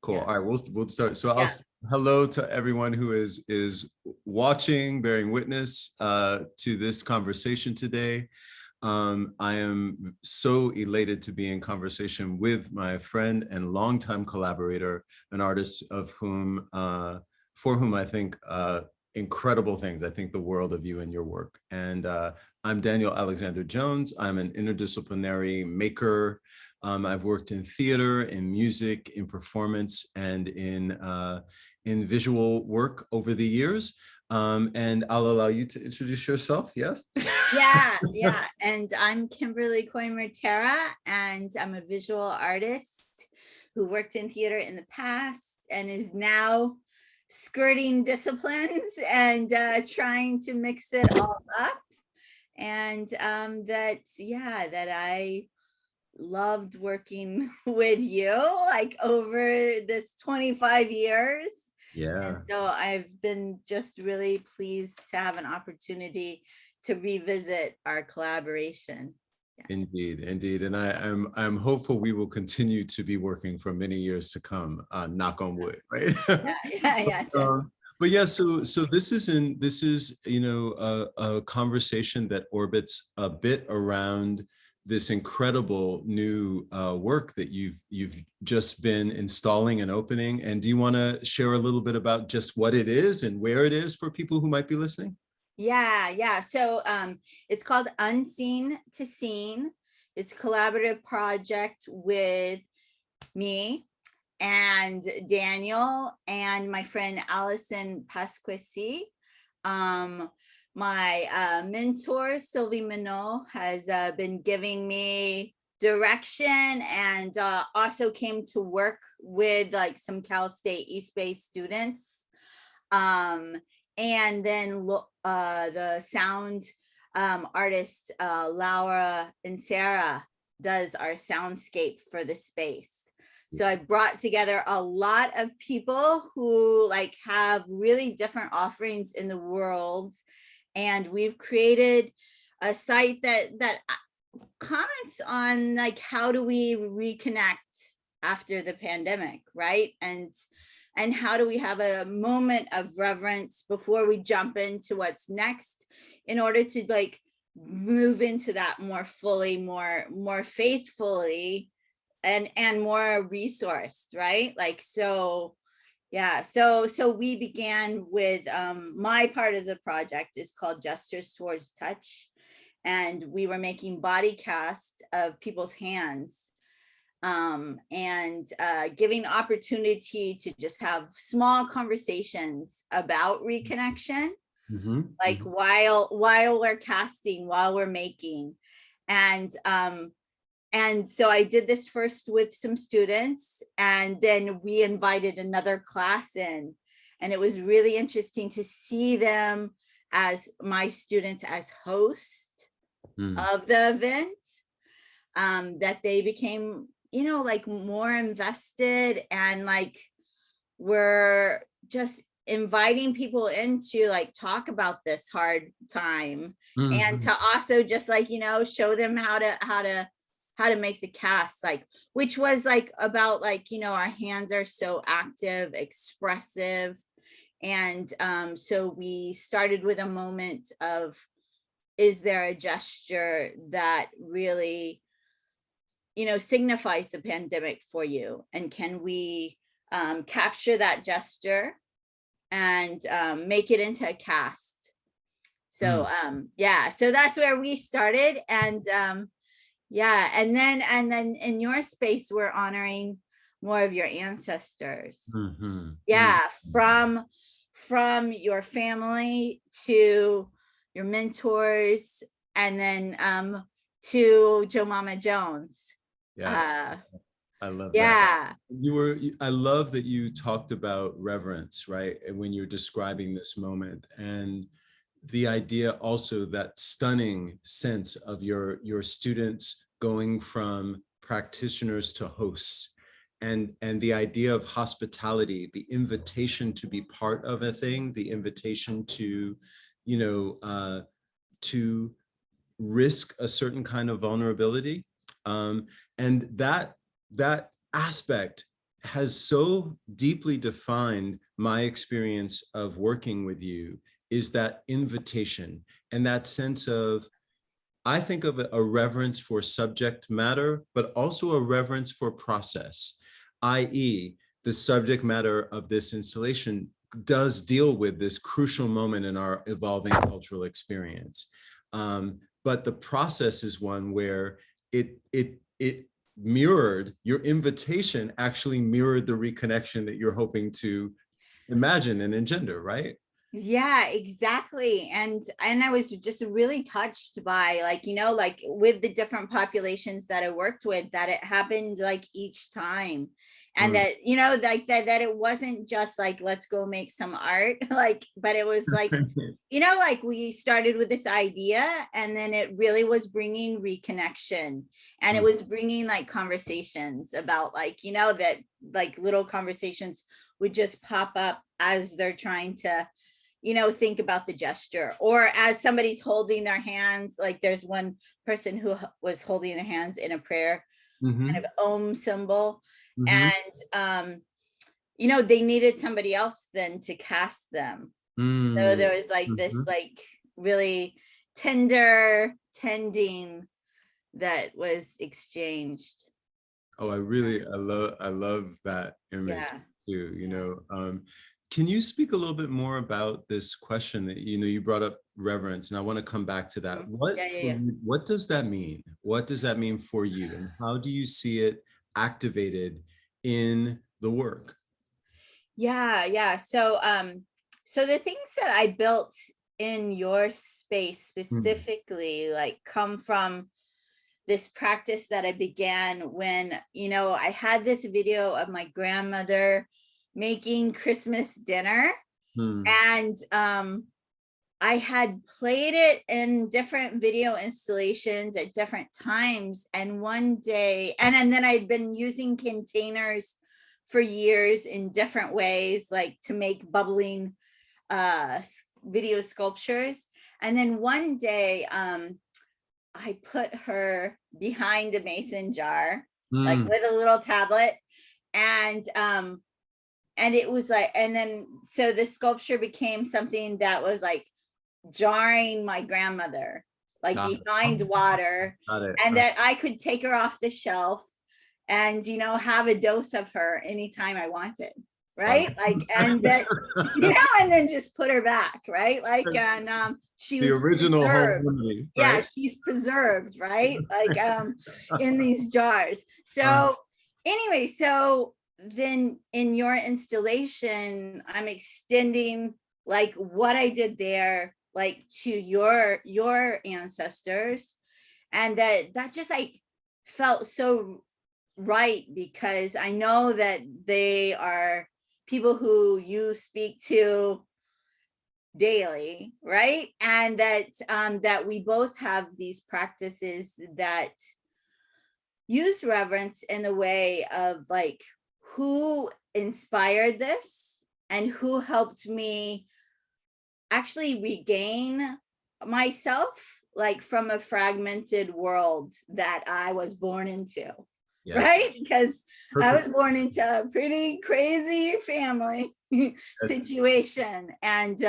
Cool. Yeah. All right, we'll start. So Yeah. hello to everyone who is watching, bearing witness to this conversation today. I am so elated to be in conversation with my friend and longtime collaborator, an artist of whom, for whom I think incredible things. I think the world of you and your work. And I'm Daniel Alexander Jones. I'm an interdisciplinary maker. I've worked in theater, in music, in performance, and in visual work over the years. And I'll allow you to introduce yourself. Yes. Yeah. And I'm Kimberlee Koym-Murteira, and I'm a visual artist who worked in theater in the past and is now skirting disciplines and trying to mix it all up. And that I loved working with you like over this 25 years. And Yeah. so I've been just really pleased to have an opportunity to revisit our collaboration. Yeah. Indeed. And I'm hopeful we will continue to be working for many years to come, knock on wood, right? Yeah. But yeah, so this is a conversation that orbits a bit around this incredible new work that you've just been installing and opening. And do you want to share a little bit about just what it is and where it is for people who might be listening? Yeah. So it's called Unseen to Seen. It's a collaborative project with me and Daniel and my friend Allison Pasquesi. My mentor, Sylvie Minot, has been giving me direction and also came to work with like some Cal State East Bay students. And then the sound artist, Laura and Sarah, does our soundscape for the space. So I brought together a lot of people who like have really different offerings in the world. And we've created a site that comments on like, how do we reconnect after the pandemic, right? And how do we have a moment of reverence before we jump into what's next in order to like move into that more fully, more faithfully and more resourced, right? Like, so yeah, so we began with my part of the project is called Gestures Towards Touch, and we were making body casts of people's hands, and giving opportunity to just have small conversations about reconnection, like while we're casting, while we're making. And so I did this first with some students, and then we invited another class in, and it was really interesting to see them as my students as host of the event, that they became, like more invested, and like we're just inviting people in to like talk about this hard time, and to also just like, show them how to make the cast, like, which was like about like, our hands are so active, expressive. And so we started with a moment of, is there a gesture that really, signifies the pandemic for you? And can we capture that gesture and make it into a cast? So so that's where we started. And and then in your space, we're honoring more of your ancestors. From your family to your mentors, and then to Joe Mama Jones. I love that. I love that you talked about reverence, right? And when you're describing this moment, and the idea also, that stunning sense of your students going from practitioners to hosts, and the idea of hospitality, the invitation to be part of a thing, the invitation to, to risk a certain kind of vulnerability. And that aspect has so deeply defined my experience of working with you is that invitation and that sense of, I think of a reverence for subject matter, but also a reverence for process, i.e., the subject matter of this installation does deal with this crucial moment in our evolving cultural experience. But the process is one where it mirrored, your invitation actually mirrored the reconnection that you're hoping to imagine and engender, right? Yeah, exactly. And I was just really touched by, like, like with the different populations that I worked with, that it happened like each time. And Mm. that, like that it wasn't just like, let's go make some art, like, but it was like, like we started with this idea, and then it really was bringing reconnection, and it Mm. was bringing like conversations about, like, that like little conversations would just pop up as they're trying to, think about the gesture, or as somebody's holding their hands. Like there's one person who was holding their hands in a prayer Mhm. kind of Om symbol. Mhm. And they needed somebody else then to cast them. So Mm. there was like this Mhm. like really tender tending that was exchanged. Oh, I love that image Yeah. too, Yeah. Can you speak a little bit more about this question that, you brought up reverence, and I want to come back to that. Mhm. Yeah, yeah, yeah. What does that mean? What does that mean for you? And how do you see it activated in the work? Yeah, yeah. So the things that I built in your space Mm. specifically like come from this practice that I began when, I had this video of my grandmother making Christmas dinner. Mm. And I had played it in different video installations at different times. And one day, and then I'd been using containers for years in different ways, like to make bubbling video sculptures. And then one day, I put her behind a mason jar, like Mm. with a little tablet. And it was like, and then so the sculpture became something that was like jarring my grandmother, like Got it. behind Oh, water, got it. and that I could take her off the shelf and have a dose of her anytime I wanted. Love Right. Like, and that, and then just put her back, right? Like, it. and she The was original home preserved. remedy, Yeah, right? she's preserved, right? Like, in these jars. Uh, So anyway, so then in your installation, I'm extending like what I did there, like to your ancestors. And that just like felt so right, because I know that they are people who you speak to daily, right? And that we both have these practices that use reverence in a way of like, who inspired this and who helped me actually regain myself, like from a fragmented world that I was born into. yes. Right? Because I was Perfect. born into a pretty crazy family Yes. situation. And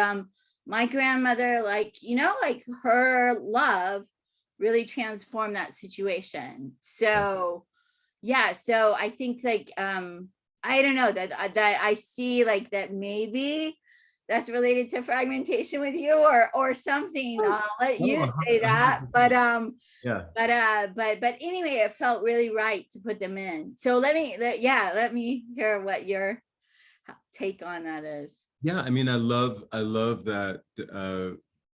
my grandmother, like, like her love really transformed that situation. Yes. So yeah, so I think like I don't know, that I see like that maybe that's related to fragmentation with you, or something. I'll Yes. let No, you say that. 100%. Yeah. But anyway, it felt really right to put them in. So let me hear what your take on that is. Yeah, I mean, I love that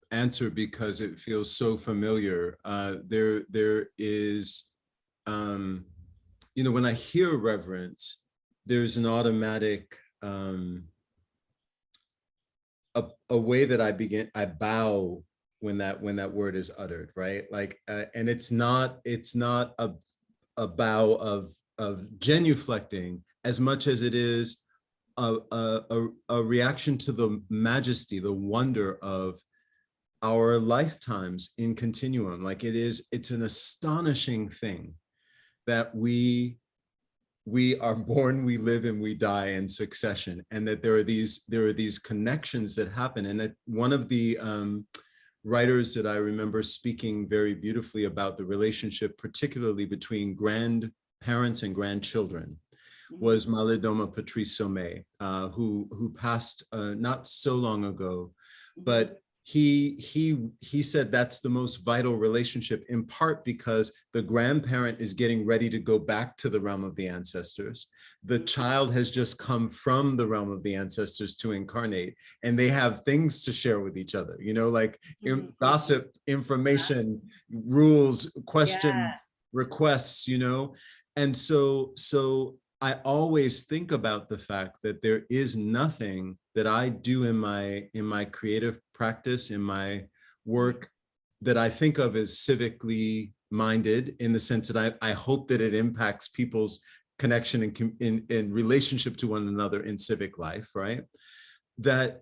answer because it feels so familiar. There is, um, when I hear reverence, there's an automatic a way that I bow when that word is uttered, right? Like, and it's not a bow of genuflecting as much as it is a reaction to the majesty, the wonder of our lifetimes in continuum. Like it's an astonishing thing that we we are born, we live, and we die in succession, and that there are these connections that happen. And that one of the writers that I remember speaking very beautifully about the relationship, particularly between grandparents and grandchildren, was Malidoma Patrice Sommet, who passed not so long ago, but he said that's the most vital relationship, in part because the grandparent is getting ready to go back to the realm of the ancestors. The child has just come from the realm of the ancestors to incarnate, and they have things to share with each other, you know, like gossip, information, rules, questions, requests, you know. And so I always think about the fact that there is nothing that I do in my creative practice, in my work, that I think of as civically minded, in the sense that I hope that it impacts people's connection and in relationship to one another in civic life, right? That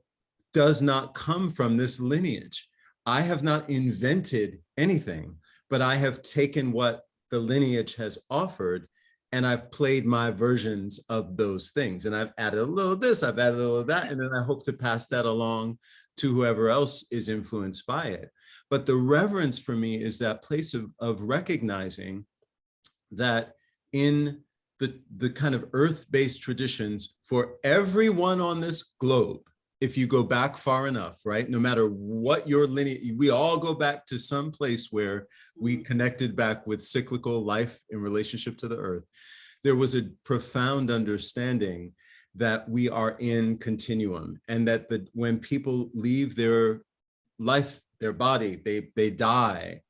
does not come from this lineage. I have not invented anything, but I have taken what the lineage has offered, and I've played my versions of those things. And I've added a little of this, I've added a little of that, and then I hope to pass that along to whoever else is influenced by it. But the reverence for me is that place of recognizing that in the kind of earth-based traditions for everyone on this globe, if you go back far enough, right? No matter what your lineage, we all go back to some place where we connected back with cyclical life in relationship to the earth. There was a profound understanding that we are in continuum, and that when people leave their life, their body, they die,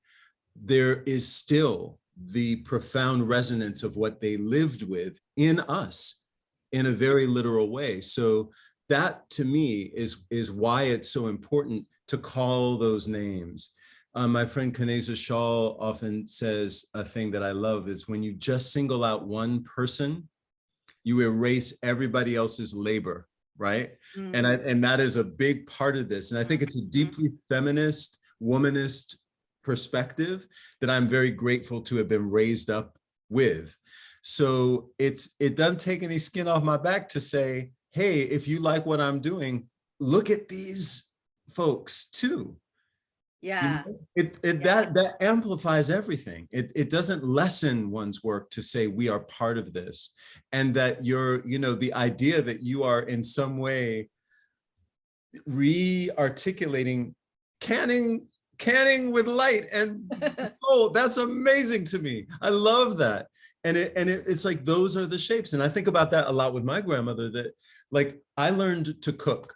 there is still the profound resonance of what they lived with in us in a very literal way. So that to me is why it's so important to call those names. My friend Kaneza Shaw often says a thing that I love is, when you just single out one person, you erase everybody else's labor, right? And that is a big part of this. And I think it's a deeply feminist, womanist perspective that I'm very grateful to have been raised up with. So it doesn't take any skin off my back to say, hey, if you like what I'm doing, look at these folks too. Yeah. You know, that amplifies everything. It doesn't lessen one's work to say we are part of this, and that you're, you know, the idea that you are in some way re-articulating canning with light and soul. That's amazing to me. I love that. And it's like, those are the shapes. And I think about that a lot with my grandmother, that like I learned to cook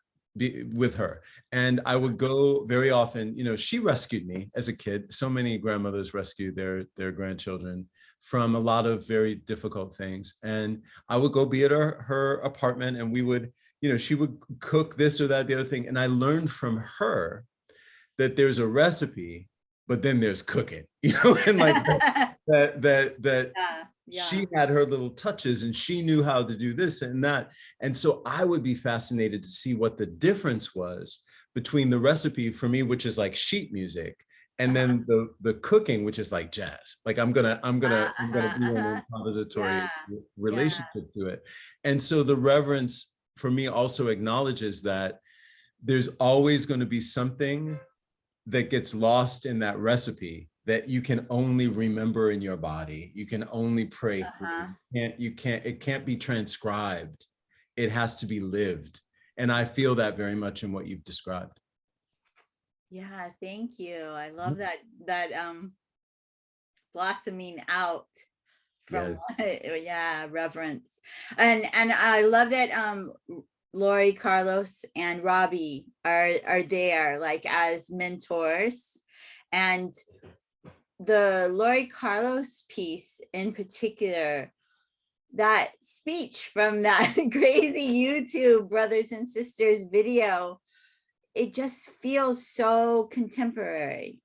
with her, and I would go very often, you know, she rescued me as a kid. So many grandmothers rescue their grandchildren from a lot of very difficult things. And I would go be at her apartment, and we would, you know, she would cook this or that, the other thing. And I learned from her that there's a recipe, but then there's cooking, you know, and like that she had her little touches, and she knew how to do this and that. And so I would be fascinated to see what the difference was between the recipe for me, which is like sheet music, and then the cooking, which is like jazz. Like I'm gonna be an improvisatory relationship to it. And so the reverence for me also acknowledges that there's always going to be something that gets lost in that recipe that you can only remember in your body. You can only pray through. It can't be transcribed. It has to be lived. And I feel that very much in what you've described. Yeah, thank you. I love that blossoming out from reverence. And I love that Lori, Carlos, and Robbie are there like as mentors. And the Lori Carlos piece in particular, that speech from that crazy YouTube Brothers and Sisters video, it just feels so contemporary.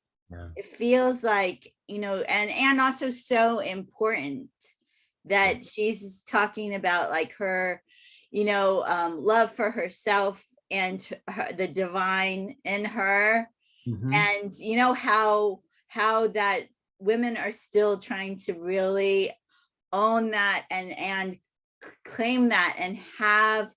It feels like, you know, and also so important that she's talking about like her, you know, love for herself and the divine in her. And you know how that women are still trying to really own that and claim that and have,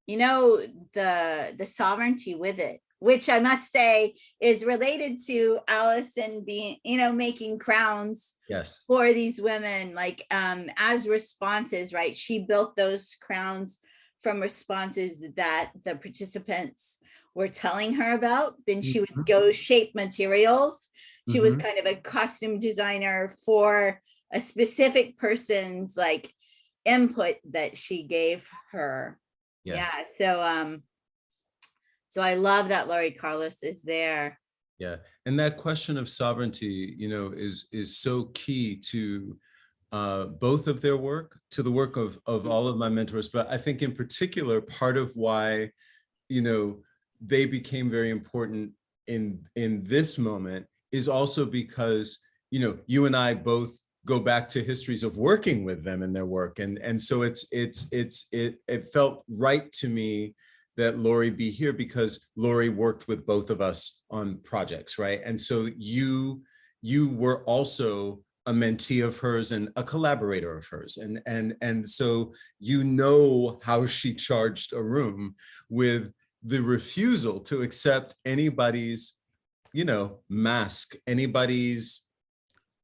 you know, the sovereignty with it, which I must say is related to Allison being, you know, making crowns Yes. for these women, like as responses, right? She built those crowns from responses that the participants were telling her about. Then she would go shape materials. She was kind of a costume designer for a specific person's like input that she gave her. Yes. Yeah, so I love that Laurie Carlos is there. Yeah, and that question of sovereignty, you know, is so key to both of their work, to the work of all of my mentors. But I think in particular, part of why, you know, they became very important in this moment is also because, you know, you and I both go back to histories of working with them in their work, and so it felt right to me that Laurie be here because Laurie worked with both of us on projects, right? And so you were also a mentee of hers and a collaborator of hers, and so you know how she charged a room with the refusal to accept anybody's, you know, mask, anybody's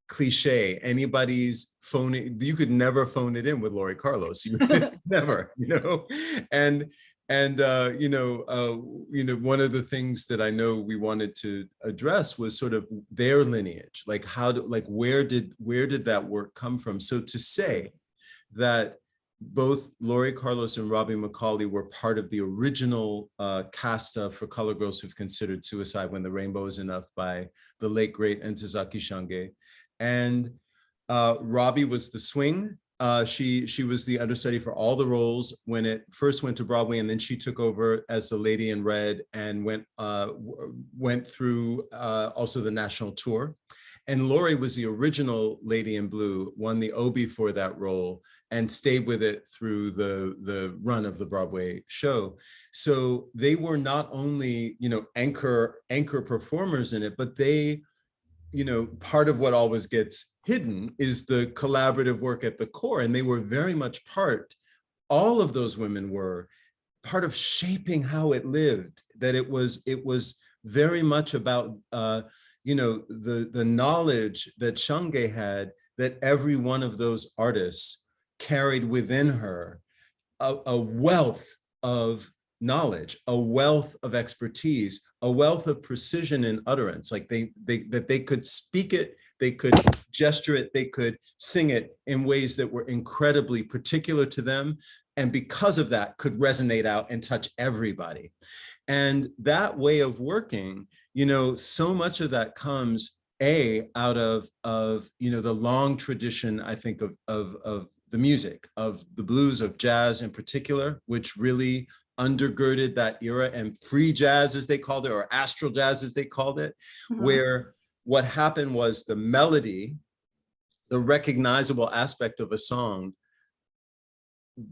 cliche, anybody's phone. You could never phone it in with Laurie Carlos. You never, you know, and one of the things that I know we wanted to address was sort of their lineage, like where did that work come from? So to say that both Laurie Carlos and Robbie McCauley were part of the original cast of For Color Girls Who've Considered Suicide When the Rainbow Is Enough by the late great Ntozake Shange. And Robbie was the swing. She was the understudy for all the roles when it first went to Broadway, and then she took over as the Lady in Red and went through also the national tour. And Laurie was the original Lady in Blue, won the Obie for that role, and stayed with it through the run of the Broadway show. So they were not only, you know, anchor performers in it, but they, you know, part of what always gets hidden is the collaborative work at the core. And they were very much part, all of those women were part of shaping how it lived, that it was very much about, you know, the knowledge that Shange had, that every one of those artists carried within her a wealth of knowledge, a wealth of expertise, a wealth of precision in utterance. Like that they could speak it, they could gesture it, they could sing it in ways that were incredibly particular to them, and because of that could resonate out and touch everybody. And that way of working, you know, so much of that comes out of you know, the long tradition, I think, of the music, of the blues, of jazz in particular, which really undergirded that era, and free jazz as they called it, or astral jazz as they called it, where what happened was the melody, the recognizable aspect of a song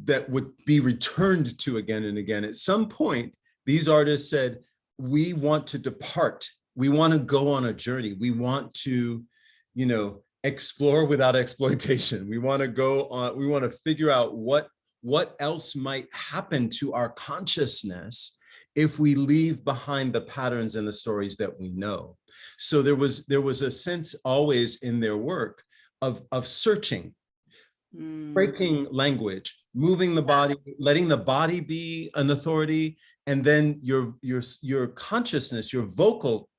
that would be returned to again and again. At some point, these artists said, we want to depart. We want to go on a journey. We want to, you know, explore without exploitation. We want to go on, we want to figure out what else might happen to our consciousness if we leave behind the patterns and the stories that we know. So there was a sense always in their work of searching, breaking language, moving the body, letting the body be an authority, and then your consciousness, your vocal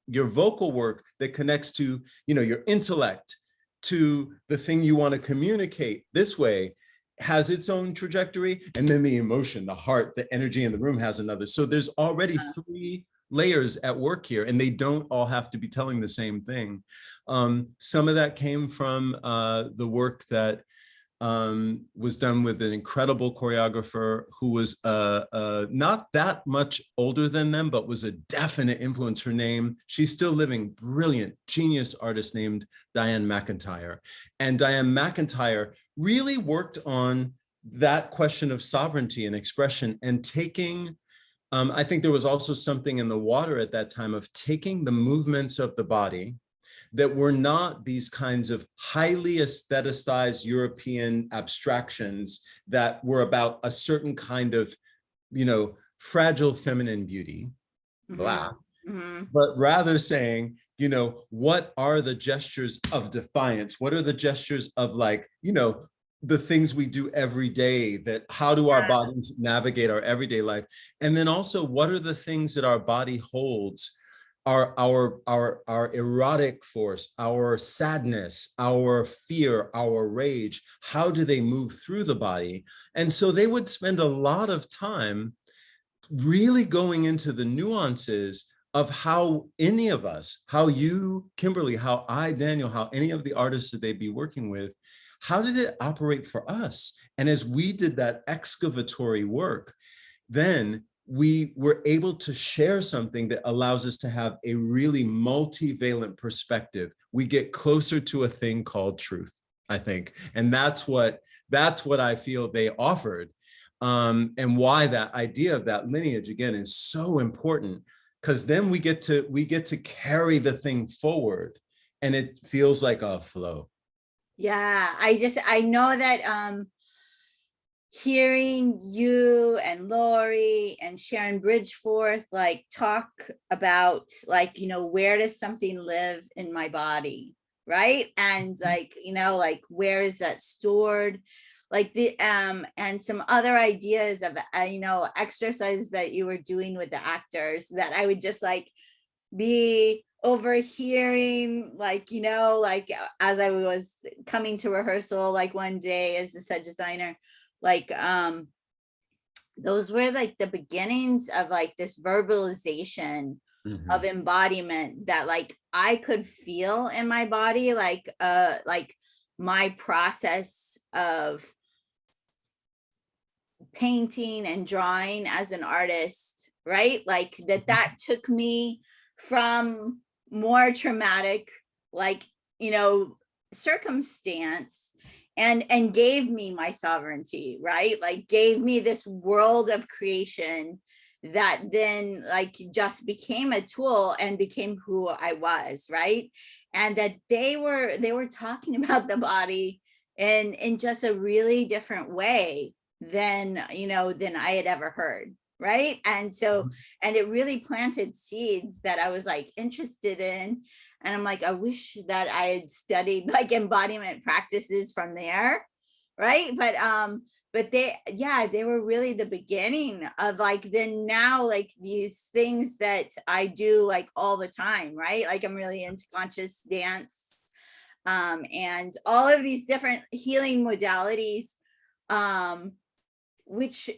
work that connects to, you know, your intellect, to the thing you want to communicate this way, has its own trajectory, and then the emotion, the heart, the energy in the room has another. So there's already 3 layers at work here, and they don't all have to be telling the same thing. Some of that came from the work that was done with an incredible choreographer who was not that much older than them, but was a definite influence. Her name, she's still living, brilliant, genius artist named Diane McIntyre. And Diane McIntyre really worked on that question of sovereignty and expression, and taking, I think there was also something in the water at that time of taking the movements of the body that were not these kinds of highly aestheticized European abstractions that were about a certain kind of, fragile feminine beauty, blah, but rather saying, what are the gestures of defiance? What are the gestures of like, the things we do every day, that how do our bodies navigate our everyday life? And then also, what are the things that our body holds, our erotic force, our sadness, our fear, our rage, how do they move through the body? And so they would spend a lot of time really going into the nuances of how any of us, how you, Kimberlee, how I, Daniel, how any of the artists that they'd be working with, how did it operate for us? And as we did that excavatory work, then we were able to share something that allows us to have a really multivalent perspective. We get closer to a thing called truth, I think. And that's what I feel they offered. And why that idea of that lineage, again, is so important, because then we get to carry the thing forward and it feels like a flow. Yeah, I know that hearing you and Lori and Sharon Bridgeforth like talk about like, where does something live in my body, right? And like, like where is that stored? Like the and some other ideas of exercises that you were doing with the actors that I would just like be overhearing, like like as I was coming to rehearsal, like one day as a set designer, like those were like the beginnings of like this verbalization of embodiment that like I could feel in my body, like my process of painting and drawing as an artist, right? Like that took me from more traumatic, like, circumstance and gave me my sovereignty, right? Like gave me this world of creation that then like just became a tool and became who I was, right? And that they were talking about the body in just a really different way than than I had ever heard, right? And so and it really planted seeds that I was like interested in, and I'm like, I wish that I had studied like embodiment practices from there, right? But they were really the beginning of like then now like these things that I do like all the time, right? Like I'm really into conscious dance, and all of these different healing modalities, which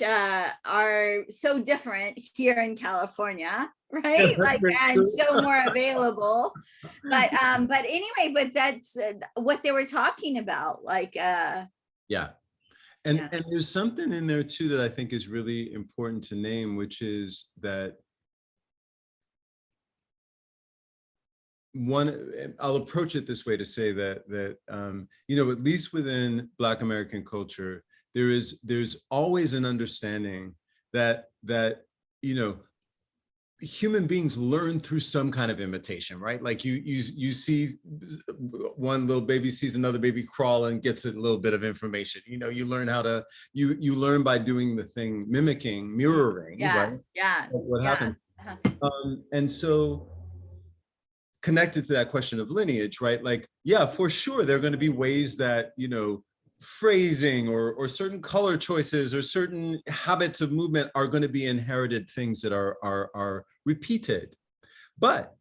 are so different here in California, right? Like, and so more available. But anyway, but that's what they were talking about. Like, yeah. And there's something in there too that I think is really important to name, which is that I'll approach it this way to say that at least within Black American culture, there's always an understanding that human beings learn through some kind of imitation, right? Like you see one little baby sees another baby crawl and gets a little bit of information. You learn how to you learn by doing the thing, mimicking, mirroring, right? What happened. And so connected to that question of lineage, right? Like, yeah, for sure, there are going to be ways that, phrasing or certain color choices or certain habits of movement are going to be inherited things that are repeated. But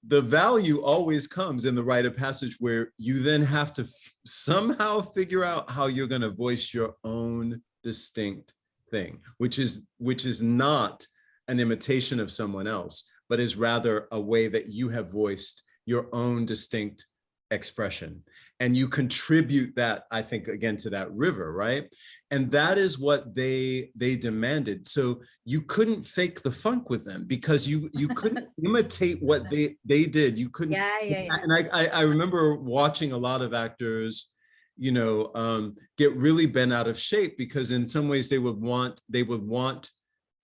the value always comes in the rite of passage where you then have to somehow figure out how you're going to voice your own distinct thing, which is not an imitation of someone else, but is rather a way that you have voiced your own distinct expression. And you contribute that, I think, again, to that river, right? And that is what they demanded. So you couldn't fake the funk with them because you couldn't imitate what they did. You couldn't. And I remember watching a lot of actors, get really bent out of shape because in some ways they would want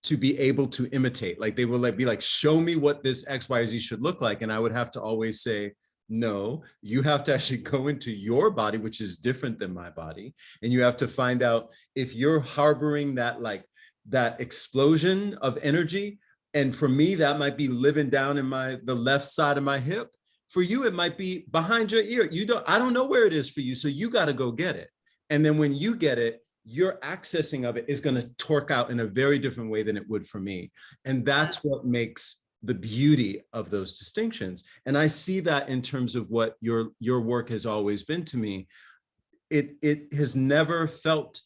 to be able to imitate. Like they will like be like, show me what this X, Y, or Z should look like. And I would have to always say, no, you have to actually go into your body, which is different than my body. And you have to find out if you're harboring that, like that explosion of energy. And for me, that might be living down in the left side of my hip. For you, it might be behind your ear. I don't know where it is for you. So you got to go get it. And then when you get it, your accessing of it is going to torque out in a very different way than it would for me. And that's what makes the beauty of those distinctions. And I see that in terms of what your work has always been to me. It has never felt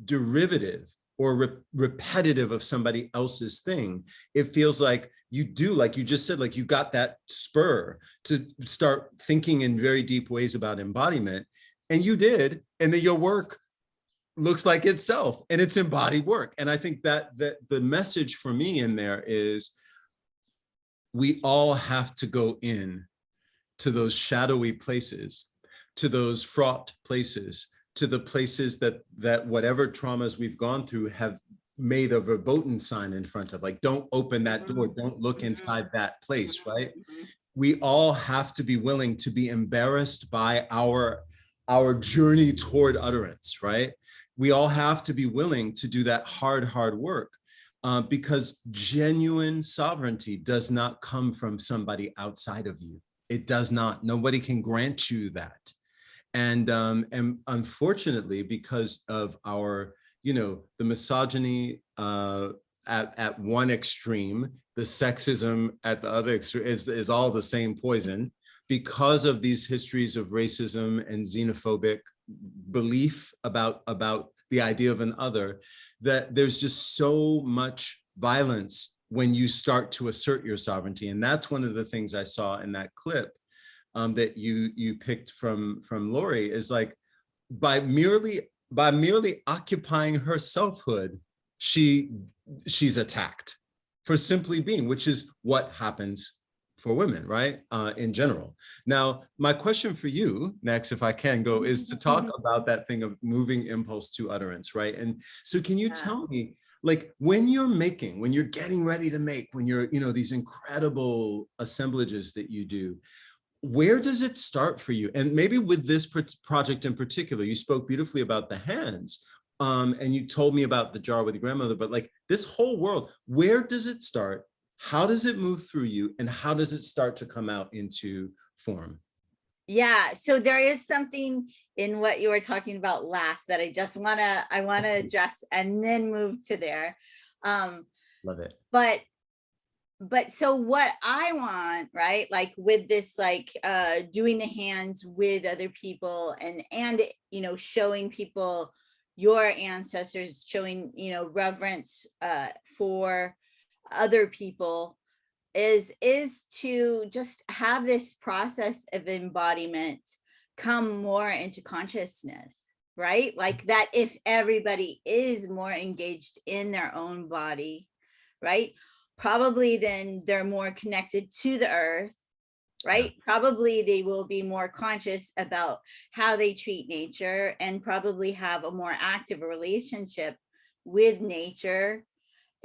derivative or repetitive of somebody else's thing. It feels like you do, like you just said, like you got that spur to start thinking in very deep ways about embodiment. And you did, and then your work looks like itself, and it's embodied work. And I think that the message for me in there is we all have to go in to those shadowy places, to those fraught places, to the places that whatever traumas we've gone through have made a verboten sign in front of, like, don't open that door, don't look inside that place, right? We all have to be willing to be embarrassed by our journey toward utterance, right? We all have to be willing to do that hard work, because genuine sovereignty does not come from somebody outside of you. It does not. Nobody can grant you that. And unfortunately, because of our, the misogyny at one extreme, the sexism at the other extreme is all the same poison. Because of these histories of racism and xenophobic belief about the idea of an other, that there's just so much violence when you start to assert your sovereignty. And that's one of the things I saw in that clip that you picked from Lori, is like, by merely occupying her selfhood, she's attacked for simply being, which is what happens for women, right? In general. Now, my question for you next, if I can go, is to talk about that thing of moving impulse to utterance, right? And so can you tell me, like, when you're getting ready to make, when you're, these incredible assemblages that you do, where does it start for you? And maybe with this project in particular, you spoke beautifully about the hands, and you told me about the jar with your grandmother, but like this whole world, where does it start? How does it move through you? And how does it start to come out into form? Yeah, so there is something in what you were talking about last that I want to address and then move to there. Love it. But so what I want, right, like with this, like doing the hands with other people and showing people your ancestors, showing reverence for other people, is to just have this process of embodiment come more into consciousness, right? Like that if everybody is more engaged in their own body, right, probably then they're more connected to the earth, right? Probably they will be more conscious about how they treat nature and probably have a more active relationship with nature,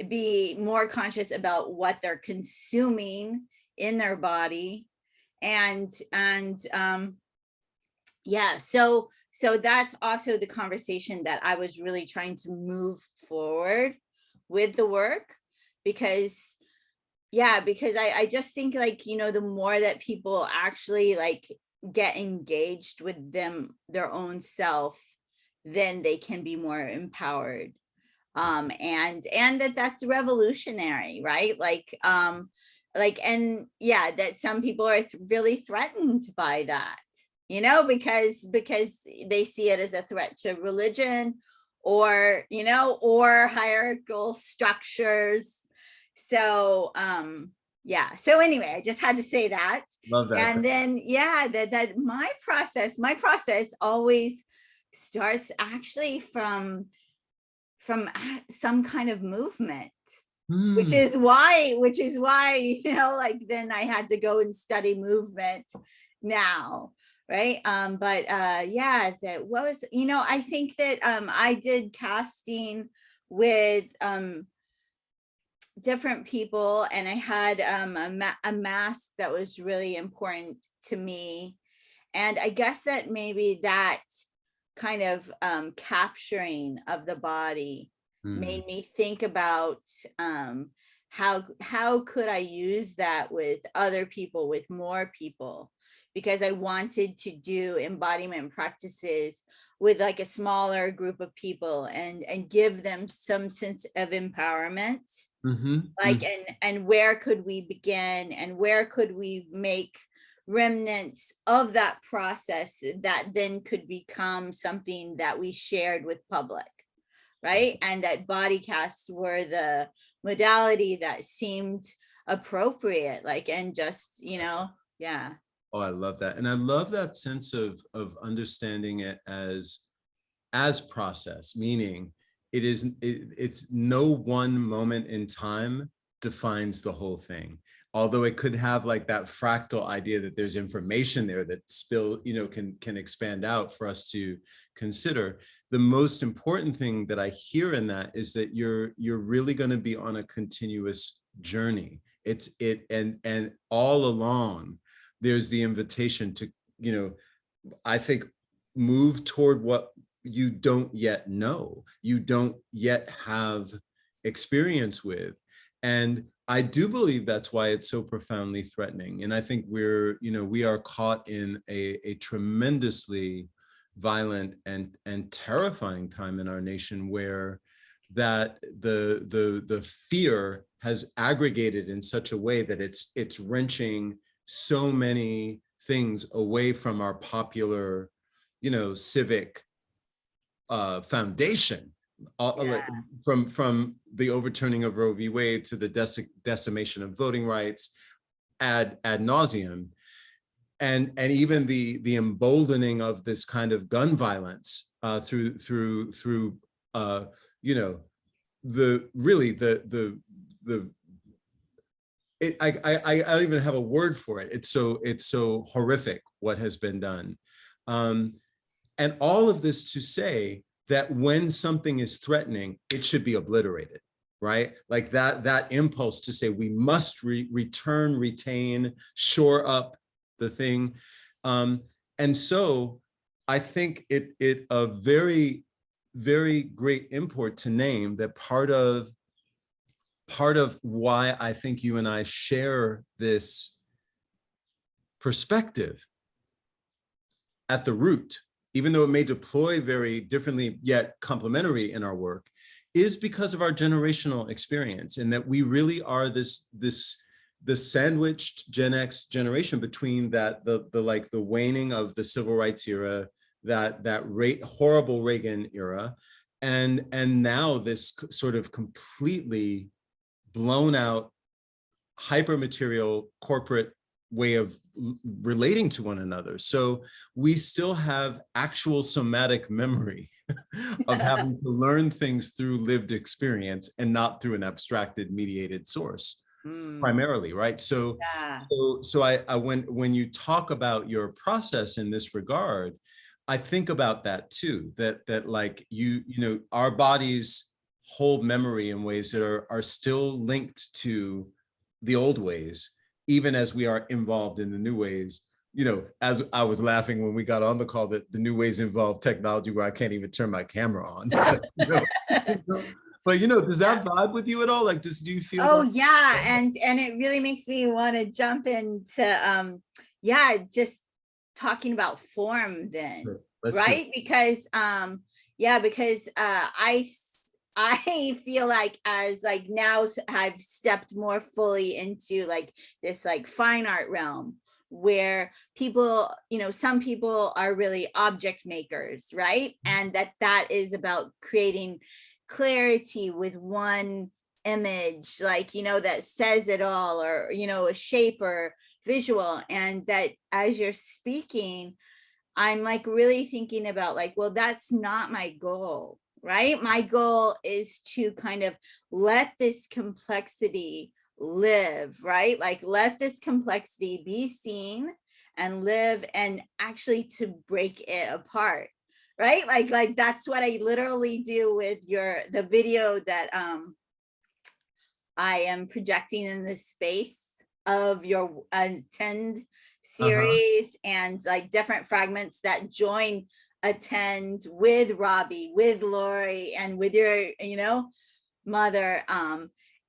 be more conscious about what they're consuming in their body. And yeah, so that's also the conversation that I was really trying to move forward with the work, because I just think, like, the more that people actually like get engaged with their own self, then they can be more empowered. And that's revolutionary, right? And yeah, that some people are really threatened by that, because they see it as a threat to religion or hierarchical structures. So yeah, so anyway, I just had to say that. Love that. And then that my process always starts actually from some kind of movement, which is why like then I had to go and study movement now, right? That I think that I did casting with different people, and I had a mask that was really important to me. And I guess that maybe that kind of capturing of the body Mm, made me think about how could I use that with other people, with more people, because I wanted to do embodiment practices with like a smaller group of people and give them some sense of empowerment, mhm, like, mm. and where could we begin, and where could we make remnants of that process that then could become something that we shared with public, right? And that body casts were the modality that seemed appropriate, like, and just, yeah. Oh, I love that. And I love that sense of understanding it as process, meaning it's no one moment in time defines the whole thing. Although it could have like that fractal idea that there's information there that can expand out for us to consider. The most important thing that I hear in that is that you're really going to be on a continuous journey. And all along there's the invitation to, I think, move toward what you don't yet know, you don't yet have experience with. And I do believe that's why it's so profoundly threatening. And I think we are caught in a tremendously violent and terrifying time in our nation where that the fear has aggregated in such a way that it's wrenching so many things away from our popular, civic foundation, Yeah. from the overturning of Roe v. Wade to the decimation of voting rights ad nauseum, and even the emboldening of this kind of gun violence through you know the really the I don't even have a word for it. It's so horrific what has been done. And all of this to say that when something is threatening, it should be obliterated, right? Like that impulse to say we must return, retain, shore up the thing. And so I think it a very, very great import to name that part of why I think you and I share this perspective at the root, even though it may deploy very differently yet complementary in our work, is because of our generational experience, and that we really are the sandwiched Gen X generation between the waning of the civil rights era, that horrible Reagan era, and now this sort of completely blown out hyper-material corporate way of relating to one another. So we still have actual somatic memory of having to learn things through lived experience and not through an abstracted mediated source primarily, right? So Yeah. when you talk about your process in this regard, I think about that too, that like our bodies hold memory in ways that are still linked to the old ways, even as we are involved in the new ways. As I was laughing when we got on the call, that the new ways involve technology where I can't even turn my camera on. But does that vibe with you at all? Like, do you feel Oh that? yeah, and it really makes me want to jump into yeah, just talking about form then, Sure. Let's do it. right? Because yeah, because I feel like as like now I've stepped more fully into like this like fine art realm where people, some people are really object makers, right? And that is about creating clarity with one image, like, that says it all, or, a shape or visual. And that as you're speaking, I'm like really thinking about like, well, that's not my goal, right? My goal is to kind of let this complexity live, right? Like let this complexity be seen and live, and actually to break it apart, right? Like that's what I literally do with the video that I am projecting in the space of your attend Uh-huh. series, and like different fragments that join attend with Robbie, with Lori, and with your, mother.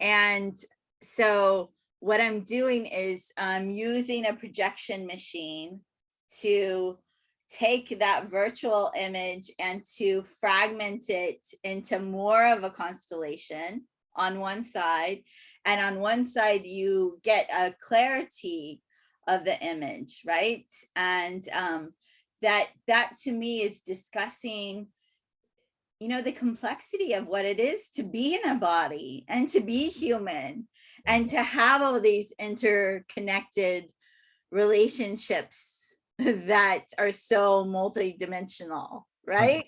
And so what I'm doing is I'm using a projection machine to take that virtual image and to fragment it into more of a constellation on one side. And on one side, you get a clarity of the image, right? And that to me is discussing, the complexity of what it is to be in a body and to be human and to have all these interconnected relationships that are so multidimensional, right?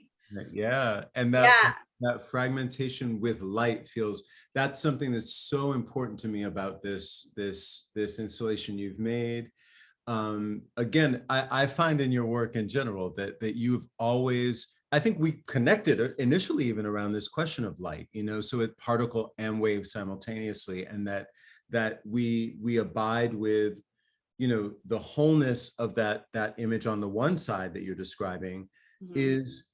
Yeah, and Yeah. that fragmentation with light feels, that's something that's so important to me about this installation you've made. Again, I find in your work in general that you've always, I think we connected initially even around this question of light, so it particle and wave simultaneously, and that we abide with, the wholeness of that image on the one side that you're describing is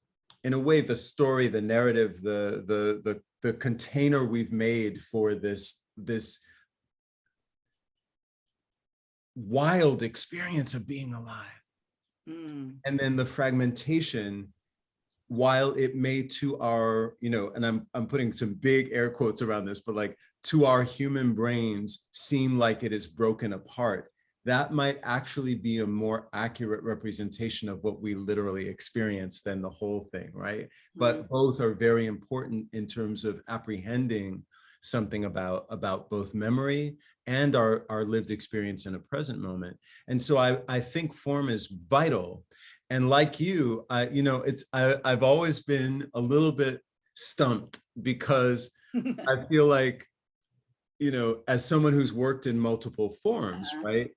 in a way the story, the narrative, the container we've made for this wild experience of being alive. And then the fragmentation, while it may to our, and I'm putting some big air quotes around this, but like to our human brains seem like it is broken apart, that might actually be a more accurate representation of what we literally experience than the whole thing, right? But both are very important in terms of apprehending something about both memory and our lived experience in a present moment. And so I think form is vital. And like you, I've always been a little bit stumped because I feel like, as someone who's worked in multiple forms, right?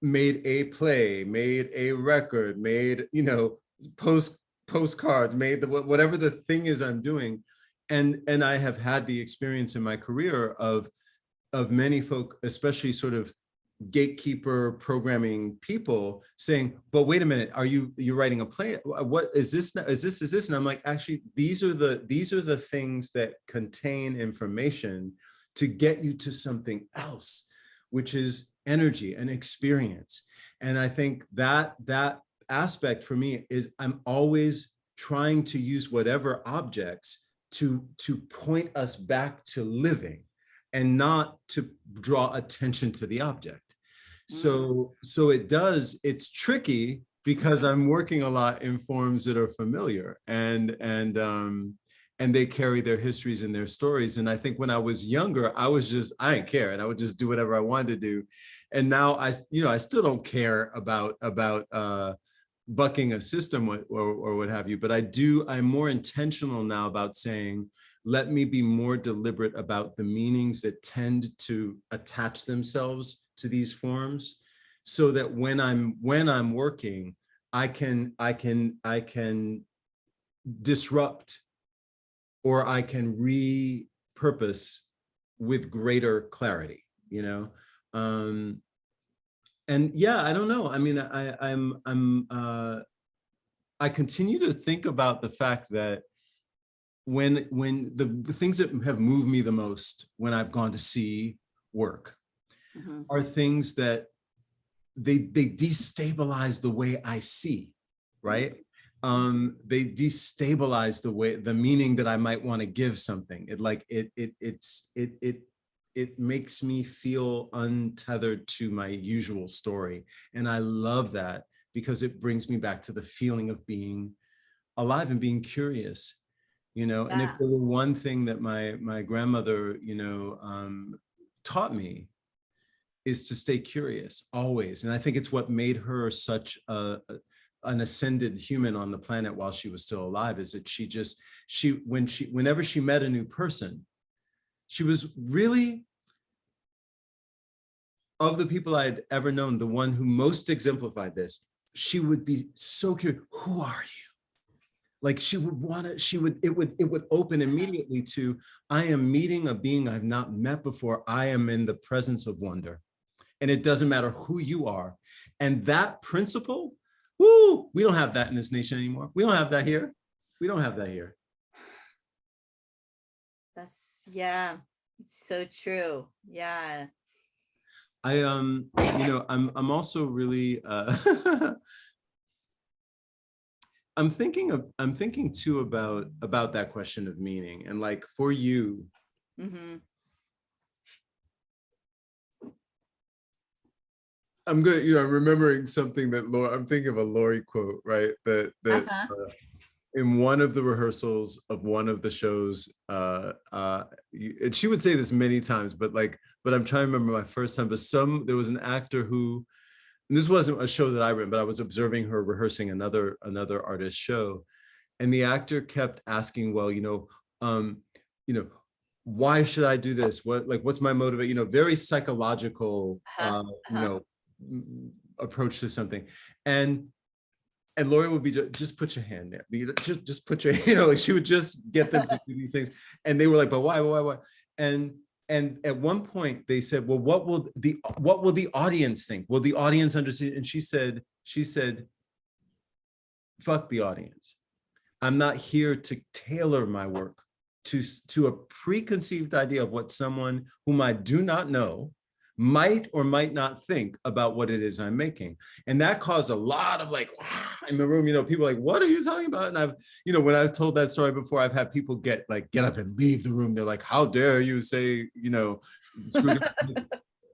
Made a play, made a record, made, postcards, made whatever the thing is I'm doing. And I have had the experience in my career of many folk, especially sort of gatekeeper programming people saying, but wait a minute, you're writing a play? What is this? Is this? And I'm like, actually, these are the things that contain information to get you to something else, which is energy and experience. And I think that aspect for me is I'm always trying to use whatever objects to point us back to living and not to draw attention to the object. So it's tricky because I'm working a lot in forms that are familiar and they carry their histories and their stories. And I think when I was younger, I didn't care, and I would just do whatever I wanted to do. And now I still don't care about bucking a system or what have you, but I'm more intentional now about saying, let me be more deliberate about the meanings that tend to attach themselves to these forms, so that when I'm working, I can disrupt, or I can repurpose with greater clarity, and yeah, I don't know. I mean, I continue to think about the fact that when the things that have moved me the most when I've gone to see work are things that they destabilize the way I see, right? They destabilize the meaning that I might want to give something. It makes me feel untethered to my usual story. And I love that because it brings me back to the feeling of being alive and being curious, and if there were one thing that my grandmother, taught me, is to stay curious always. And I think it's what made her such an ascended human on the planet while she was still alive, is that whenever she met a new person, she was really, of the people I'd ever known, the one who most exemplified this. She would be so curious, who are you? like she would want to, it would open immediately to, I am meeting a being I've not met before. I am in the presence of wonder. And it doesn't matter who you are. And that principle, woo, we don't have that in this nation anymore. We don't have that here. We don't have that here. That's, yeah, it's so true. Yeah. I'm also really, I'm thinking too about that question of meaning, and like for you, Mm-hmm. I'm good. Remembering something that I'm thinking of a Lori quote, right? Uh-huh. In one of the rehearsals of one of the shows, and she would say this many times, but I'm trying to remember my first time. But there was an actor who, and this wasn't a show that I ran, but I was observing her rehearsing another artist show, and the actor kept asking, well, why should I do this? What's my motivation? Very psychological, Uh-huh. Uh-huh. approach to something. And Lori would be just put your hand there. Just put your, like she would just get them to do these things. And they were like, but why? And at one point they said, well, what will the audience think? Will the audience understand? And she said, fuck the audience. I'm not here to tailor my work to a preconceived idea of what someone whom I do not know might or might not think about what it is I'm making. And that caused a lot of in the room, people like, what are you talking about? And I've, when I've told that story before, I've had people get up and leave the room. They're like, how dare you say,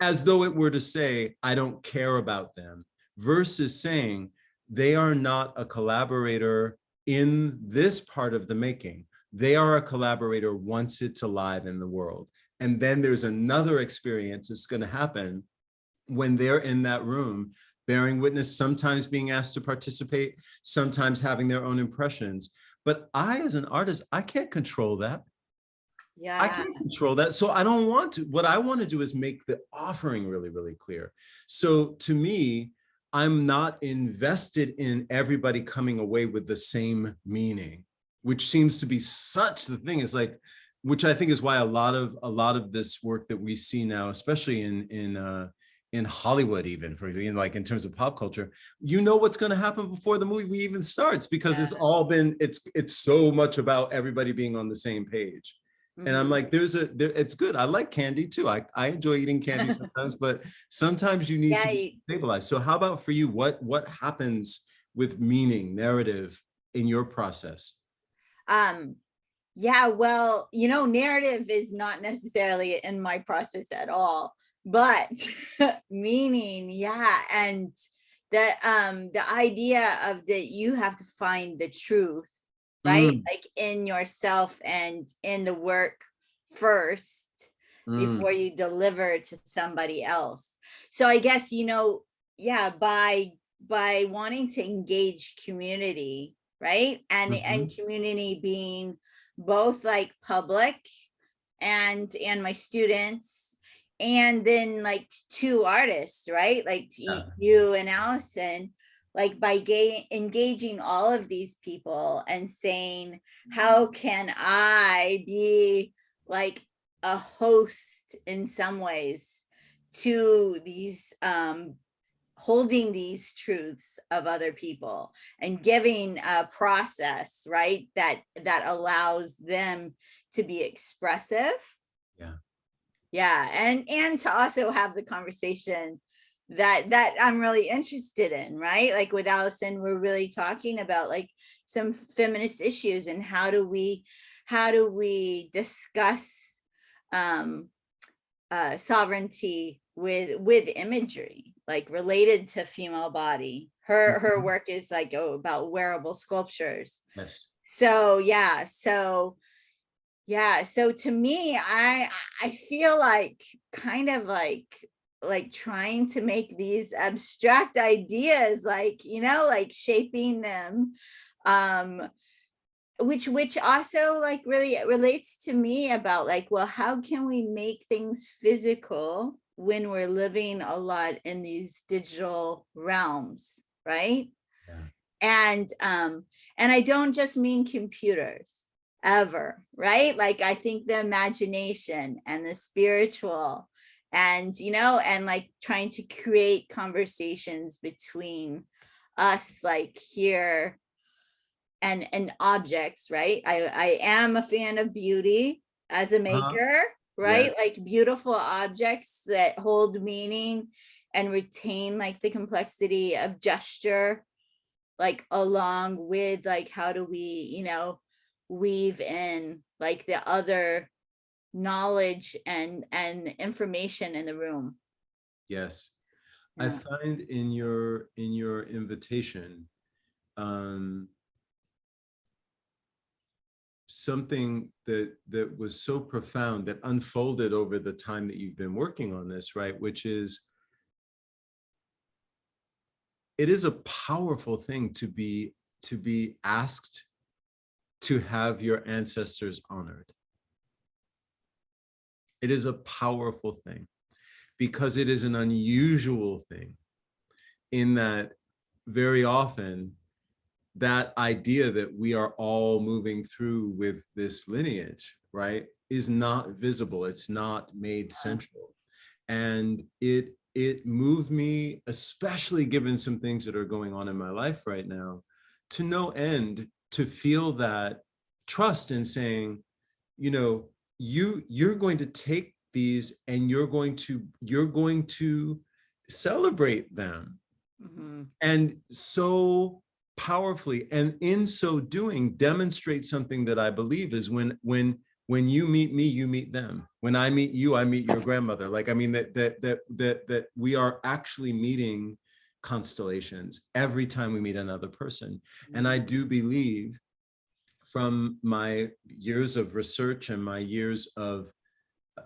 as though it were to say, I don't care about them, versus saying they are not a collaborator in this part of the making. They are a collaborator once it's alive in the world. And then there's another experience that's going to happen when they're in that room, bearing witness, sometimes being asked to participate, sometimes having their own impressions. But I, as an artist, I can't control that. Yeah. I can't control that. So I don't want to. What I want to do is make the offering really, really clear. So to me, I'm not invested in everybody coming away with the same meaning, which seems to be such the thing. Is like, which I think is why a lot of this work that we see now, especially in Hollywood, even for example, like in terms of pop culture, what's going to happen before the movie even starts, because it's all been, it's so much about everybody being on the same page. Mm-hmm. And I'm like, it's good. I like candy too. I enjoy eating candy sometimes, but sometimes you need to be stabilized. So how about for you? What happens with meaning, narrative in your process? Yeah, well, narrative is not necessarily in my process at all, but meaning, yeah. And the idea of that you have to find the truth, right? Like in yourself and in the work first before you deliver to somebody else. So I guess, yeah, by wanting to engage community, right? And community being both like public and my students, and then like two artists, right? Like you and Allison, like by engaging all of these people and saying, how can I be like a host in some ways to these holding these truths of other people and giving a process, right, that allows them to be expressive. And to also have the conversation that I'm really interested in, right? Like with Allison, we're really talking about like some feminist issues and how do we discuss sovereignty with imagery, like related to female body. Her work is like about wearable sculptures. Yes. So to me, I feel like kind of like trying to make these abstract ideas, like like shaping them, which also like really relates to me about like, well, how can we make things physical when we're living a lot in these digital realms, right? And I don't just mean computers ever, right? Like, I think the imagination and the spiritual, and, you know, and like trying to create conversations between us, like here, and objects, right? I am a fan of beauty as a maker, Yeah. right? Like beautiful objects that hold meaning and retain like the complexity of gesture, like along with like how do we, you know, weave in like the other knowledge and information in the room. Yes. I Yeah. find in your invitation, um, something that was so profound that unfolded over the time that you've been working on this, right? Which is, it is a powerful thing to be asked to have your ancestors honored. It is a powerful thing because it is an unusual thing in that very often that idea that we are all moving through with this lineage, right, is not visible. It's not made central. And it moved me, especially given some things that are going on in my life right now, to no end, to feel that trust in saying, you know, you're going to take these and you're going to celebrate them. And so powerfully, and in so doing, demonstrate something that I believe is when you meet me, you meet them. When I meet you, I meet your grandmother. Like, I mean, that we are actually meeting constellations every time we meet another person. And I do believe, from my years of research and my years of,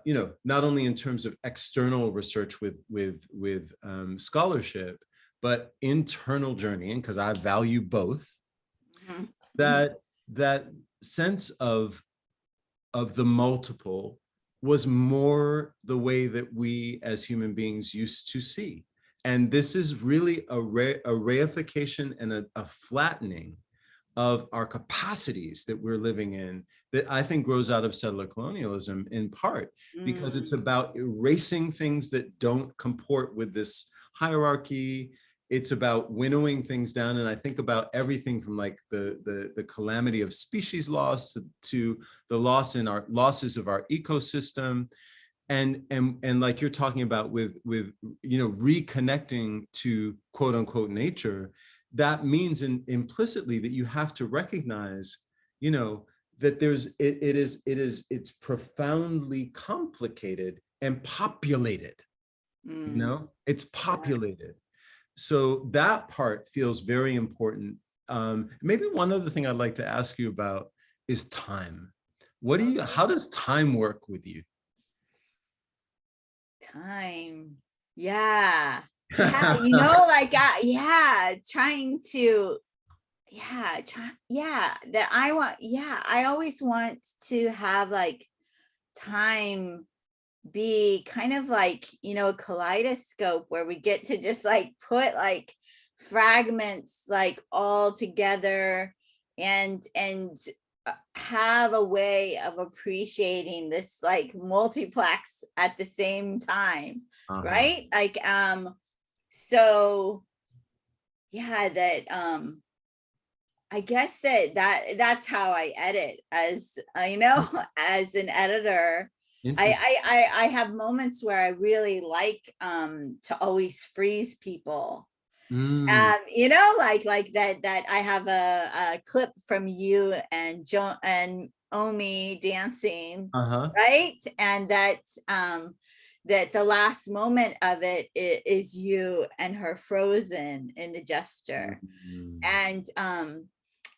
you know, not only in terms of external research with scholarship, but internal journeying, because I value both, that sense of the multiple was more the way that we as human beings used to see. And this is really a reification and a flattening of our capacities that we're living in, that I think grows out of settler colonialism in part, because it's about erasing things that don't comport with this hierarchy. It's about winnowing things down. And I think about everything from like the calamity of species loss to the losses of our ecosystem. And like you're talking about with you know, reconnecting to quote unquote nature, that means implicitly that you have to recognize, you know, that it's profoundly complicated and populated. You know, it's populated. So that part feels very important. Maybe one other thing I'd like to ask you about is time. How does time work with you? Time. Yeah. Yeah, you know, like yeah, trying to, that I want, I always want to have like time be kind of like, you know, a kaleidoscope where we get to just like put like fragments like all together and have a way of appreciating this like multiplex at the same time, right? Like so yeah, that I guess that's how I edit, as I know, as an editor. Interesting. I have moments where I really like to always freeze people. You know, like that I have a clip from you and Joan and Omi dancing, right? And that the last moment of it is you and her frozen in the gesture. And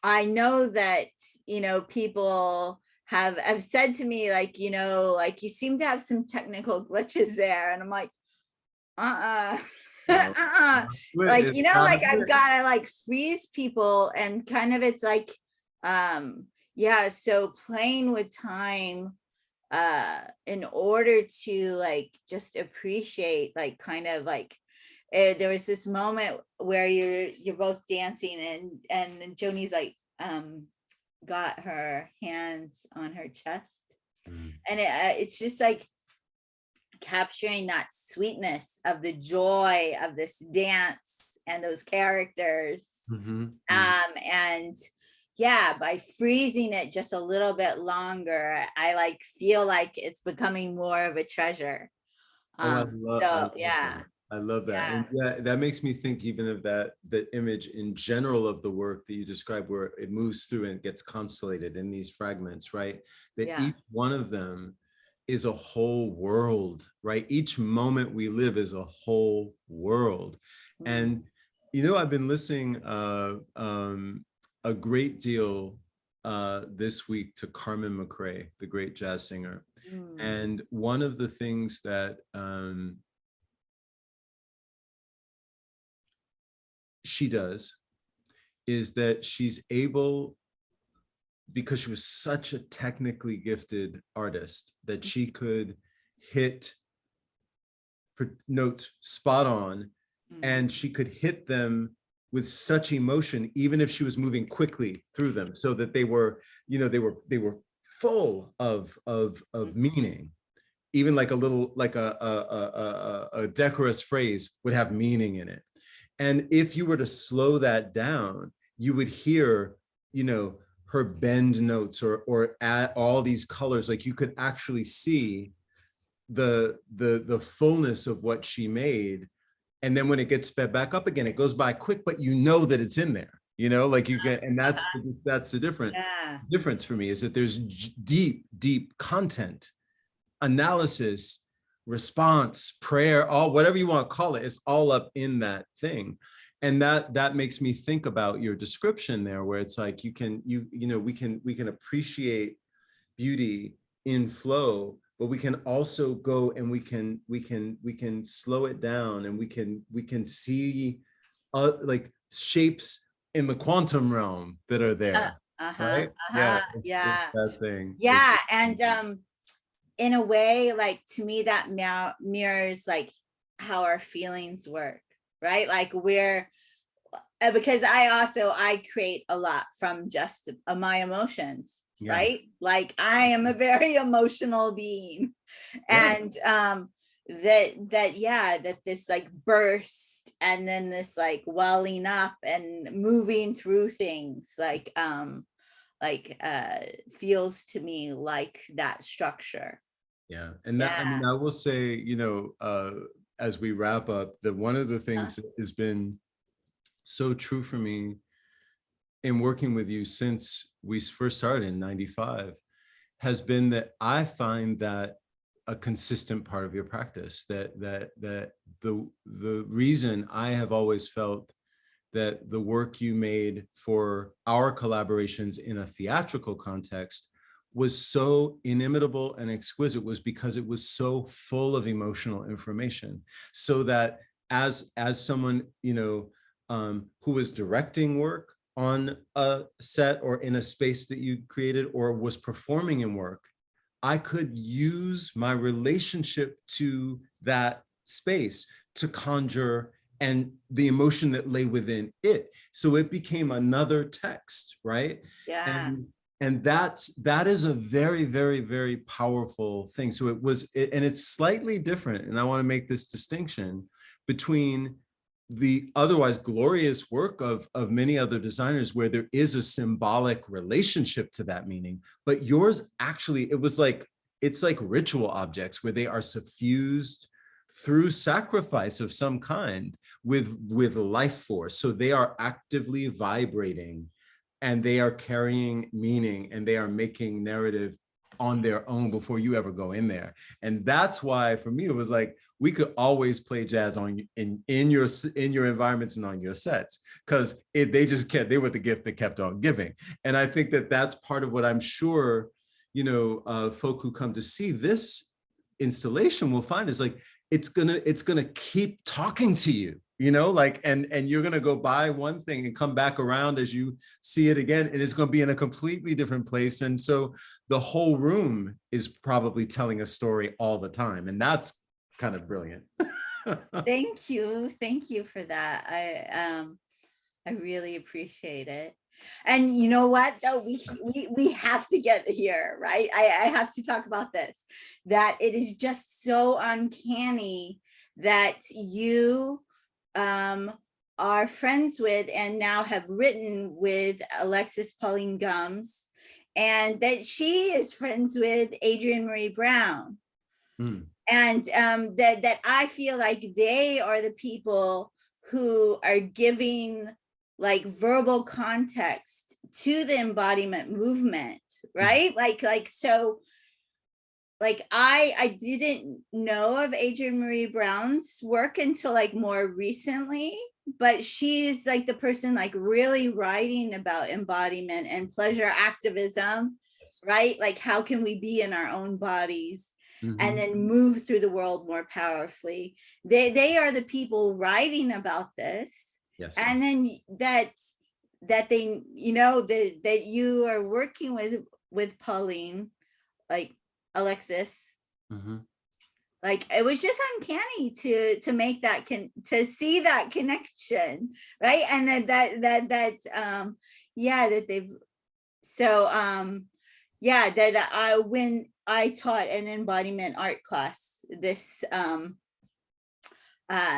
I know that, you know, people have said to me, like, you know, like you seem to have some technical glitches there. And I'm like, like, you know, like I've got to like freeze people, and kind of it's like, yeah, so playing with time in order to like just appreciate like kind of like there was this moment where you're both dancing, and Joni's like got her hands on her chest, and it's just like capturing that sweetness of the joy of this dance and those characters. And yeah, by freezing it just a little bit longer, I like feel like it's becoming more of a treasure. I love yeah. that. I love that. Yeah. And yeah, that makes me think even of that image in general of the work that you described, where it moves through and gets constellated in these fragments, right? That Yeah. each one of them is a whole world, right? Each moment we live is a whole world. And, you know, I've been listening a great deal this week to Carmen McRae, the great jazz singer. And one of the things that she does is that she's able, because she was such a technically gifted artist, that she could hit notes spot on, and she could hit them with such emotion, even if she was moving quickly through them, so that they were, you know, they were full of meaning. Even like a little, like a decorous phrase would have meaning in it. And if you were to slow that down, you would hear, you know, her bend notes or add all these colors. Like you could actually see the fullness of what she made. And then when it gets sped back up again, it goes by quick, but you know that it's in there, you know, like you get, and that's the difference for me, is that there's deep content, analysis, response, prayer, all whatever you want to call it, it's all up in that thing. And that makes me think about your description there, where it's like we can appreciate beauty in flow, but we can also go and we can slow it down, and we can see like shapes in the quantum realm that are there. Right? Yeah. It's that thing. Yeah. And in a way, like to me, that mirrors like how our feelings work, right? Like because I create a lot from just my emotions, right? Like I am a very emotional being, and that this like burst, and then this like welling up and moving through things, feels to me like that structure. Yeah. And that, I mean, I will say, you know, as we wrap up, that one of the things that has been so true for me in working with you since we first started in '95 has been that I find that a consistent part of your practice, that the reason I have always felt that the work you made for our collaborations in a theatrical context was so inimitable and exquisite was because it was so full of emotional information. So that as someone, you know, who was directing work on a set or in a space that you created, or was performing in work, I could use my relationship to that space to conjure and the emotion that lay within it. So it became another text, right? Yeah. And that is a very, very, very powerful thing. So and it's slightly different. And I want to make this distinction between the otherwise glorious work of many other designers, where there is a symbolic relationship to that meaning, but yours actually, it's like ritual objects where they are suffused through sacrifice of some kind with life force. So they are actively vibrating, and they are carrying meaning, and they are making narrative on their own before you ever go in there. And that's why for me, it was like, we could always play jazz in your environments and on your sets, because they were the gift that kept on giving. And I think that that's part of what I'm sure, you know, folk who come to see this installation will find is like, it's gonna keep talking to you, you know, like, and you're gonna go buy one thing and come back around as you see it again, and it's gonna be in a completely different place. And so the whole room is probably telling a story all the time, and that's kind of brilliant. Thank you. Thank you for that. I really appreciate it. And you know what, though, we have to get here, right? I have to talk about this, that it is just so uncanny that you are friends with and now have written with Alexis Pauline Gumbs, and that she is friends with Adrienne Maree Brown. Mm. And that I feel like they are the people who are giving like verbal context to the embodiment movement, right? So like I didn't know of Adrienne Maree Brown's work until like more recently, but she's like the person like really writing about embodiment and pleasure activism, right? Like how can we be in our own bodies and then move through the world more powerfully? They are the people writing about this. Yes. And then that they, you know, that you are working with Pauline, like Alexis, like it was just uncanny to make that to see that connection, right? And that yeah, that they've yeah, that I when I taught an embodiment art class, this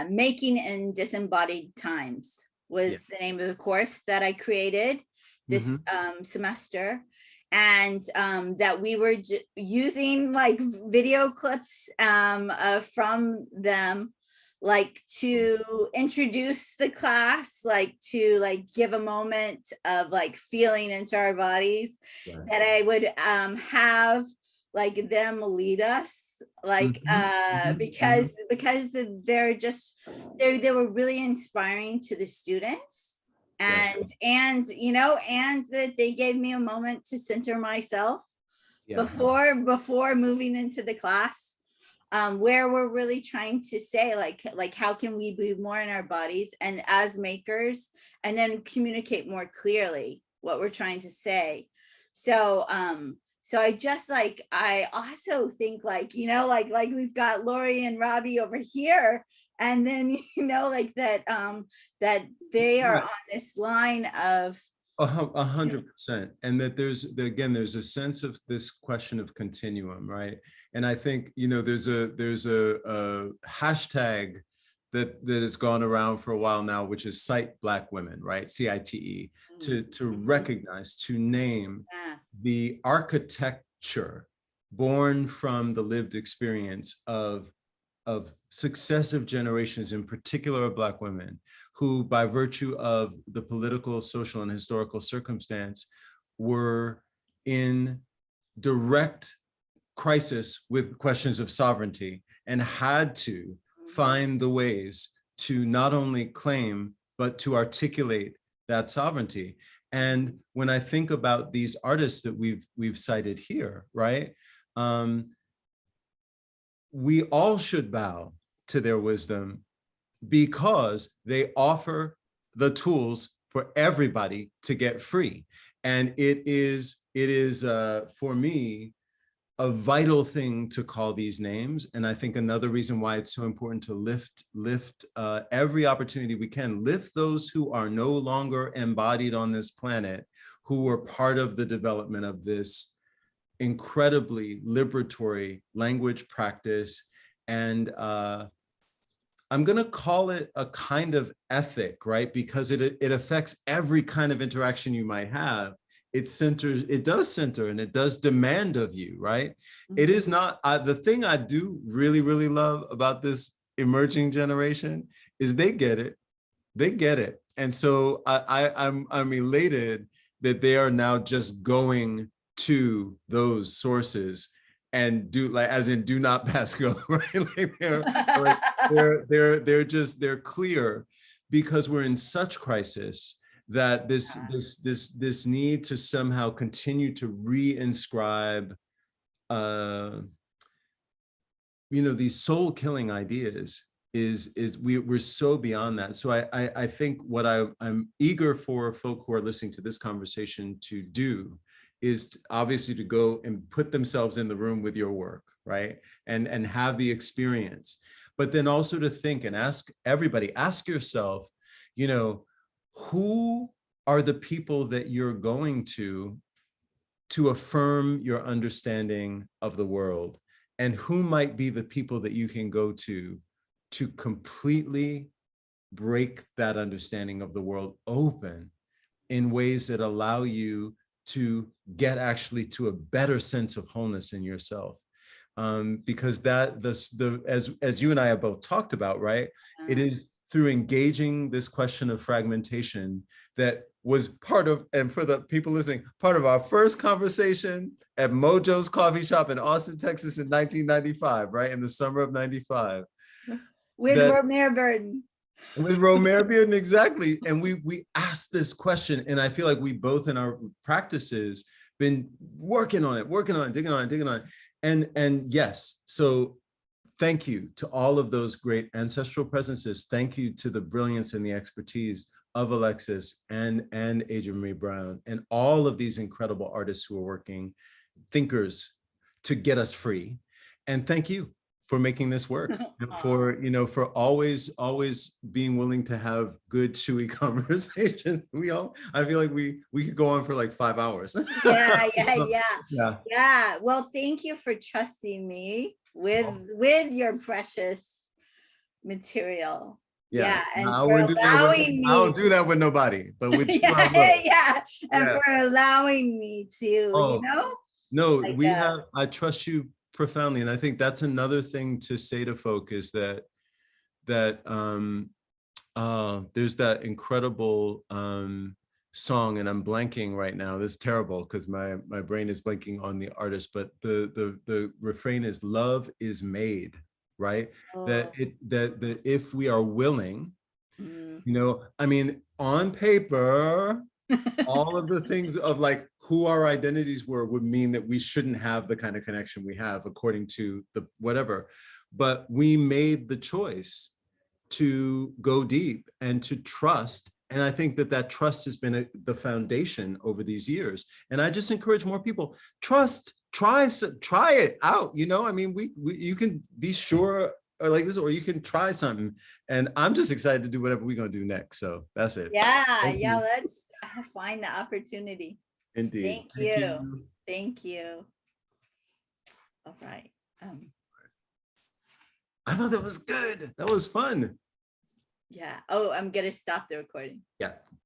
Making in Disembodied Times was the name of the course that I created this semester. And that we were using like video clips from them, like to introduce the class, like to like give a moment of like feeling into our bodies, that I would have like them lead us, like because they're just they were really inspiring to the students. And you know, and that they gave me a moment to center myself before moving into the class, where we're really trying to say like how can we be more in our bodies and as makers, and then communicate more clearly what we're trying to say. So so I just like, I also think like, you know, like we've got Lori and Robbie over here, and then, you know, like that that they are on this line of 100%. And that again, there's a sense of this question of continuum, right? And I think, you know, there's a hashtag that has gone around for a while now, which is Cite Black Women, right? CITE, to recognize, to name the architecture born from the lived experience of successive generations, in particular of Black women, who by virtue of the political, social, and historical circumstance were in direct crisis with questions of sovereignty and had to find the ways to not only claim, but to articulate that sovereignty. And when I think about these artists that we've cited here, right? We all should bow to their wisdom because they offer the tools for everybody to get free. And it is for me, a vital thing to call these names. And I think another reason why it's so important to lift every opportunity we can, lift those who are no longer embodied on this planet, who were part of the development of this incredibly liberatory language practice. And I'm going to call it a kind of ethic, right? Because it affects every kind of interaction you might have. It does center and it does demand of you, right? It is not, the thing I do really, really love about this emerging generation is they get it. They get it. And so I'm elated that they are now just going to those sources and do, like, as in do not pass go, right? Like they're clear, because we're in such crisis that this need to somehow continue to reinscribe you know, these soul killing ideas we're so beyond that. So I think what I'm eager for folk who are listening to this conversation to do is obviously to go and put themselves in the room with your work, right? And have the experience. but then also to think and ask everybody, ask yourself, you know, who are the people that you're going to affirm your understanding of the world, and who might be the people that you can go to completely break that understanding of the world open in ways that allow you to get actually to a better sense of wholeness in yourself. Because that as you and I have both talked about, right? It is through engaging this question of fragmentation that was part of, and for the people listening, part of our first conversation at Mojo's Coffee Shop in Austin, Texas in 1995, right? In the summer of 95. With Romare Burton. With Romare Burton, exactly. And we asked this question, and I feel like we both in our practices been working on it, digging on it. And yes, so thank you to all of those great ancestral presences. Thank you to the brilliance and the expertise of Alexis and Adrienne Maree Brown and all of these incredible artists who are working, thinkers, to get us free. And thank you for making this work, and for, you know, for always being willing to have good, chewy conversations. I feel like we could go on for like 5 hours. Yeah. Well, thank you for trusting me with your precious material. And for allowing me. I don't do that with nobody, but with you, for allowing me to, you know. No, I trust you profoundly, and I think that's another thing to say to folk is that there's that incredible song, and I'm blanking right now. This is terrible because my brain is blanking on the artist, but the refrain is "Love is made," right? That if we are willing, you know, I mean, on paper, all of the things of like who our identities were would mean that we shouldn't have the kind of connection we have according to the whatever, but we made the choice to go deep and to trust. And I think that trust has been the foundation over these years. And I just encourage more people, trust, try it out. You know, I mean, you can be sure like this, or you can try something. And I'm just excited to do whatever we're going to do next. So that's it. Let's find the opportunity. Indeed. Thank you. All right. I thought that was good. That was fun. Yeah. Oh, I'm gonna stop the recording. Yeah.